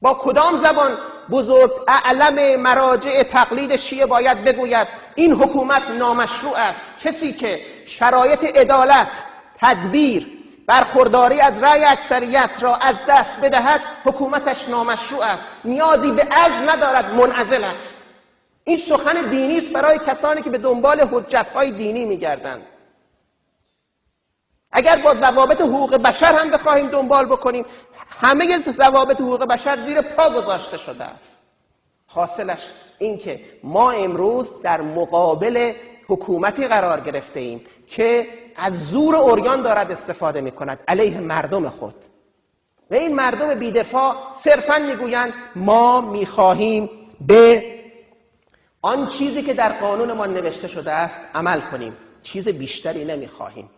با کدام زبان بزرگ اعلم مراجع تقلید شیعه باید بگوید این حکومت نامشروع است؟ کسی که شرایط عدالت، تدبیر، برخورداری از رأی اکثریت را از دست بدهد حکومتش نامشروع است، نیازی به عزل ندارد، منعزل است. این سخن دینی است برای کسانی که به دنبال حجت‌های دینی می‌گردند. اگر با ضوابط حقوق بشر هم بخواهیم دنبال بکنیم، همه ضوابط حقوق بشر زیر پا گذاشته شده است. حاصلش این که ما امروز در مقابل حکومتی قرار گرفته ایم که از زور عریان دارد استفاده می کند علیه مردم خود و این مردم بی‌دفاع صرفاً میگویند ما میخواهیم به آن چیزی که در قانون ما نوشته شده است عمل کنیم، چیز بیشتری نمیخواهیم.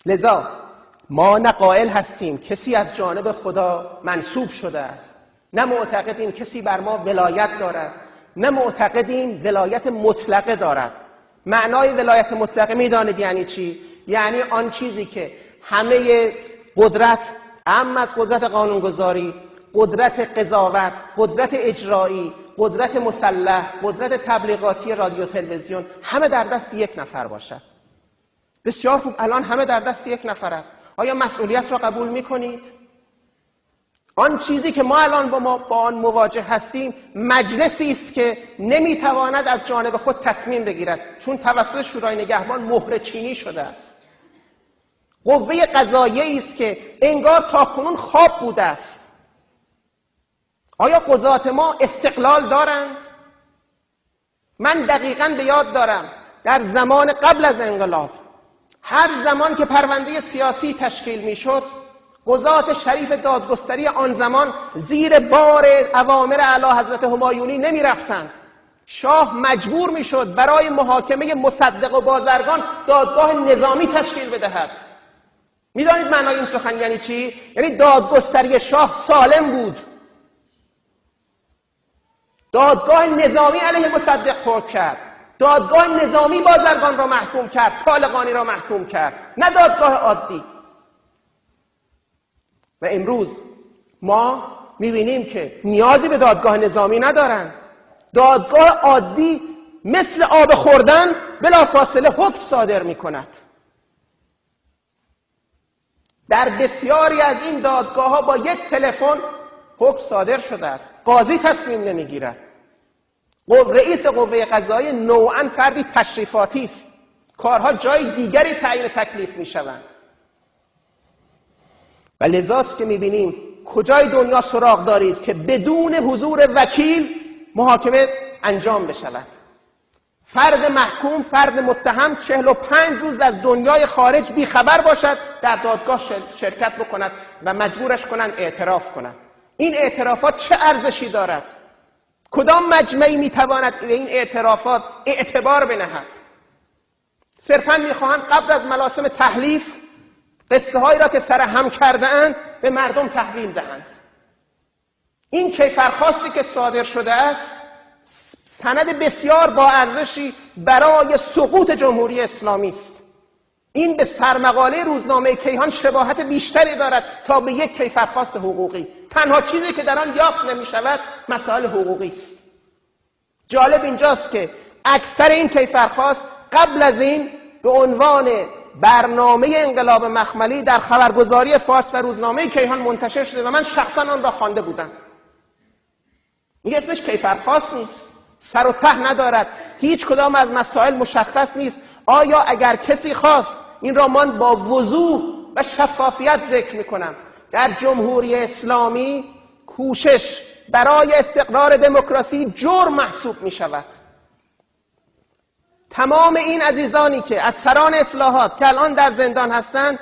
لذا ما نه قائل هستیم کسی از جانب خدا منصوب شده است، نه معتقدیم کسی بر ما ولایت دارد، نه معتقدیم ولایت مطلقه دارد. معنای ولایت مطلقه میدانید یعنی چی؟ یعنی آن چیزی که همه قدرت، اعم از قدرت قانونگذاری، قدرت قضاوت، قدرت اجرایی، قدرت مسلح، قدرت تبلیغاتی رادیو تلویزیون، همه در دست یک نفر باشد. بسیار خوب، الان همه در دست یک نفر است. آیا مسئولیت را قبول می‌کنید؟ آن چیزی که ما الان با آن مواجه هستیم مجلسی است که نمیتواند از جانب خود تصمیم بگیرد، چون توسط شورای نگهبان مهره چینی شده است. قوه قضاییه است که انگار تاکنون خواب بوده است. آیا قضات ما استقلال دارند؟ من دقیقاً به یاد دارم در زمان قبل از انقلاب هر زمان که پرونده سیاسی تشکیل میشد، قضات شریف دادگستری آن زمان زیر بار اوامر اعلی حضرت همایونی نمی رفتند. شاه مجبور می شد برای محاکمه مصدق و بازرگان دادگاه نظامی تشکیل بدهد. می دانید معنای این سخن یعنی چی؟ یعنی دادگستری شاه سالم بود. دادگاه نظامی علیه مصدق حکم کرد، دادگاه نظامی بازرگان را محکوم کرد، طالقانی را محکوم کرد، نه دادگاه عادی. و امروز ما می‌بینیم که نیازی به دادگاه نظامی ندارند. دادگاه عادی مثل آب خوردن بلافاصله حکم صادر می‌کند. در بسیاری از این دادگاه‌ها با یک تلفن حکم صادر شده است، قاضی تصمیم نمی‌گیرد. رئیس قوه قضاییه نوعاً فردی تشریفاتی است، کارها جای دیگری تعیین تکلیف می‌شوند. و لذاست که می‌بینیم کجای دنیا سراغ دارید که بدون حضور وکیل محاکمه انجام بشود. فرد محکوم، فرد متهم 45 روز از دنیای خارج بیخبر باشد، در دادگاه شرکت بکند و مجبورش کنند اعتراف کند. این اعترافات چه ارزشی دارد؟ کدام مجمعی میتواند به این اعترافات اعتبار بنهد؟ صرفاً میخواهند قبل از مراسم تحلیف قصه هایی را که سر هم کرده اند به مردم تحویل دهند. این کیفرخواستی که صادر شده است سند بسیار با ارزشی برای سقوط جمهوری اسلامی است. این به سرمقاله روزنامه کیهان شباهت بیشتری دارد تا به یک کیفرخواست حقوقی. تنها چیزی که در آن یافت نمی شود مسائل حقوقی است. جالب اینجاست که اکثر این کیفرخواست قبل از این به عنوان برنامه انقلاب مخملی در خبرگزاری فارس و روزنامه کیهان منتشر شده و من شخصا آن را خوانده بودم. این اسمش کیفرخواست نیست، سر و ته ندارد، هیچ کدام از مسائل مشخص نیست. آیا اگر کسی خواست، این را من با وضوح و شفافیت ذکر میکنم، در جمهوری اسلامی کوشش برای استقرار دموکراسی جرم محسوب می شود. تمام این عزیزانی که از سران اصلاحات که الان در زندان هستند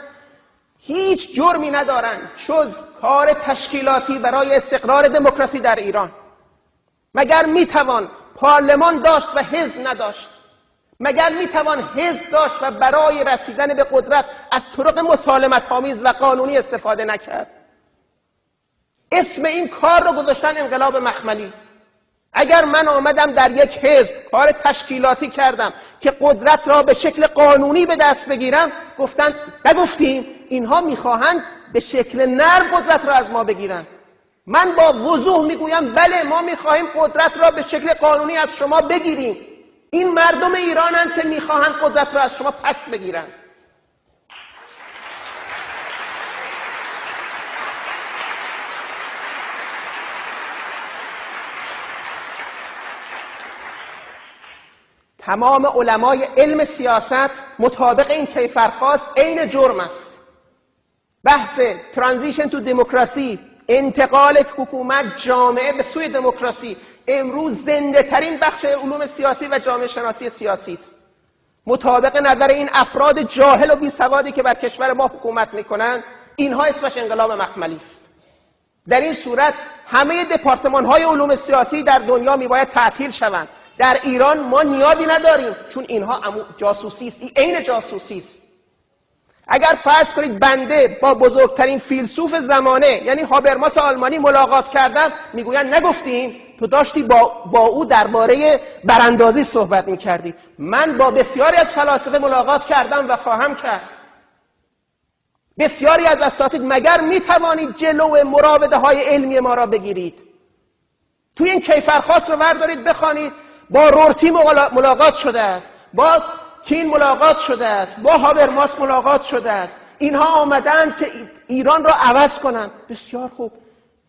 هیچ جرمی ندارند جز کار تشکیلاتی برای استقرار دموکراسی در ایران. مگر میتوان پارلمان داشت و حزب نداشت؟ مگر میتوان حزب داشت و برای رسیدن به قدرت از طرق مسالمت‌آمیز و قانونی استفاده نکرد؟ اسم این کار رو گذاشتن انقلاب مخملی. اگر من آمدم در یک حزب کار تشکیلاتی کردم که قدرت را به شکل قانونی به دست بگیرم، نگفتیم اینها میخواهند به شکل نرم قدرت را از ما بگیرن. من با وضوح میگویم بله، ما میخواهیم قدرت را به شکل قانونی از شما بگیریم. این مردم ایرانند که میخواهند قدرت را از شما پس بگیرند. تمام علمای علم سیاست مطابق این کیفرخواست عین جرم است. بحث ترانزیشن تو دموکراسی، انتقال حکومت جامعه به سوی دموکراسی، امروز زنده ترین بخش علوم سیاسی و جامعه شناسی سیاسی است. مطابق نظر این افراد جاهل و بی سوادی که بر کشور ما حکومت میکنند، اینها اسمش انقلاب مخملی است. در این صورت همه دپارتمان های علوم سیاسی در دنیا میباید تعطیل شوند. در ایران ما نیازی نداریم، چون اینها جاسوسی است. این عین جاسوسی است. اگر فرض کنید بنده با بزرگترین فیلسوف زمانه یعنی هابرماس آلمانی ملاقات کردم، میگویند نگفتیم تو داشتی با او درباره براندازی صحبت میکردی. من با بسیاری از فلاسفه ملاقات کردم و خواهم کرد. بسیاری از اساتید، مگر میتوانید جلو مراوده های علمی ما را بگیرید؟ توی این کیفرخواست رو بردارید بخوانید. با رورتی ملاقات شده است، با کین ملاقات شده است، با هابرماس ملاقات شده است. اینها آمدند که ایران را عوض کنند. بسیار خوب،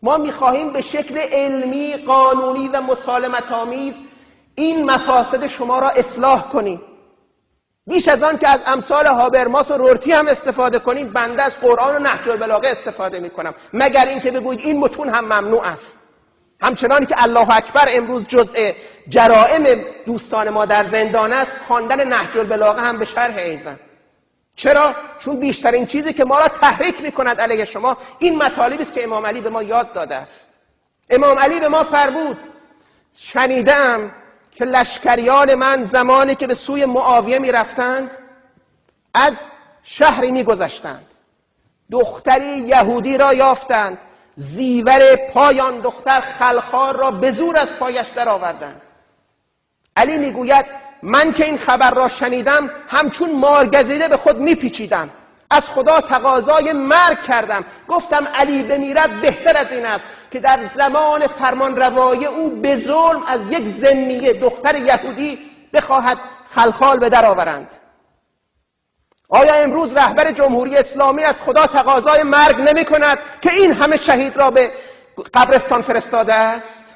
ما میخواهیم به شکل علمی، قانونی و مسالمت‌آمیز این مفاسد شما را اصلاح کنیم. بیش از آن که از امثال هابرماس و رورتی هم استفاده کنیم، بنده از قرآن و نهج البلاغه استفاده میکنم، مگر اینکه بگویید این متون هم ممنوع است. همچنانی که الله اکبر امروز جزء جرائم دوستان ما در زندان است، خواندن نهج البلاغه هم به شرح ایزن. چرا؟ چون بیشترین چیزی که ما را تحریک میکند علیه شما این مطالبی است که امام علی به ما یاد داده است. امام علی به ما فرمود: شنیدم که لشکریان من زمانی که به سوی معاویه میرفتند از شهری میگذشتند، دختری یهودی را یافتند، زیور پای آن دختر خلخال را به زور از پایش درآوردند. علی میگوید من که این خبر را شنیدم همچون مارگزیده به خود میپیچیدم، از خدا تقاضای مرگ کردم. گفتم علی بمیرد بهتر از این است که در زمان فرمان روایی او به ظلم از یک ذمیه دختر یهودی بخواهد خلخال به در آورند. آیا امروز رهبر جمهوری اسلامی از خدا تقاضای مرگ نمی کند که این همه شهید را به قبرستان فرستاده است؟